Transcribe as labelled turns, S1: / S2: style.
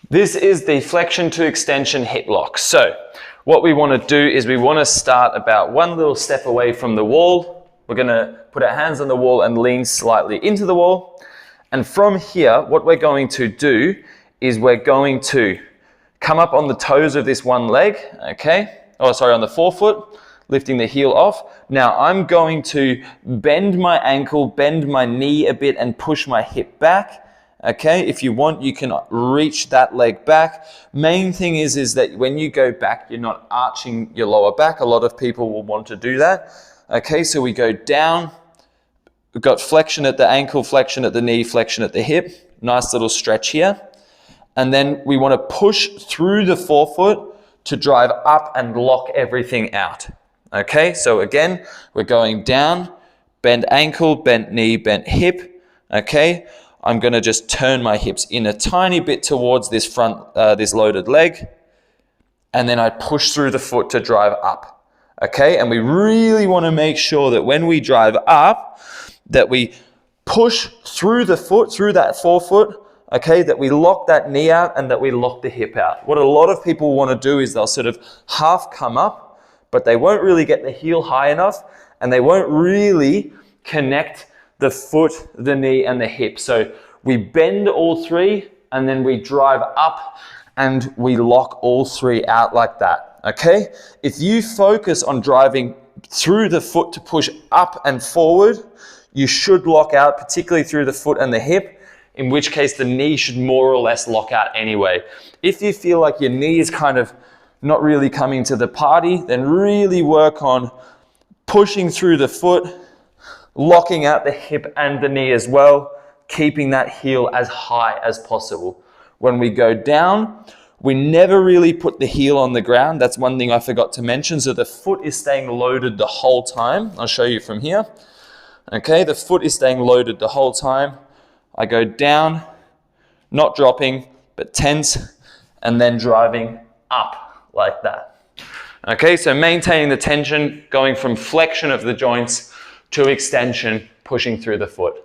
S1: This is the flexion to extension hip lock. So what we want to do is we want to start about one little step away from the wall. We're going to put our hands on the wall and lean slightly into the wall. And from here, what we're going to do is we're going to come up on the toes of this one leg, okay? Oh, sorry, on the forefoot, lifting the heel off. Now I'm going to bend my ankle, bend my knee a bit and push my hip back. Okay, if you want, you can reach that leg back. Main thing is that when you go back, you're not arching your lower back. A lot of people will want to do that. Okay, so we go down. We've got flexion at the ankle, flexion at the knee, flexion at the hip. Nice little stretch here. And then we want to push through the forefoot to drive up and lock everything out. Okay, so again, we're going down, bend ankle, bent knee, bent hip. Okay. I'm going to just turn my hips in a tiny bit towards this front, this loaded leg. And then I push through the foot to drive up. Okay, and we really want to make sure that when we drive up, that we push through the foot, through that forefoot, okay, that we lock that knee out and that we lock the hip out. What a lot of people want to do is they'll sort of half come up, but they won't really get the heel high enough and they won't really connect the foot, the knee, and the hip. So we bend all three and then we drive up and we lock all three out like that, okay? If you focus on driving through the foot to push up and forward, you should lock out, particularly through the foot and the hip, in which case the knee should more or less lock out anyway. If you feel like your knee is kind of not really coming to the party, then really work on pushing through the foot, locking out the hip and the knee as well, keeping that heel as high as possible. When we go down, we never really put the heel on the ground. That's one thing I forgot to mention. So the foot is staying loaded the whole time. I'll show you from here. Okay, the foot is staying loaded the whole time. I go down, not dropping, but tense, and then driving up like that. Okay, so maintaining the tension, going from flexion of the joints to extension, pushing through the foot.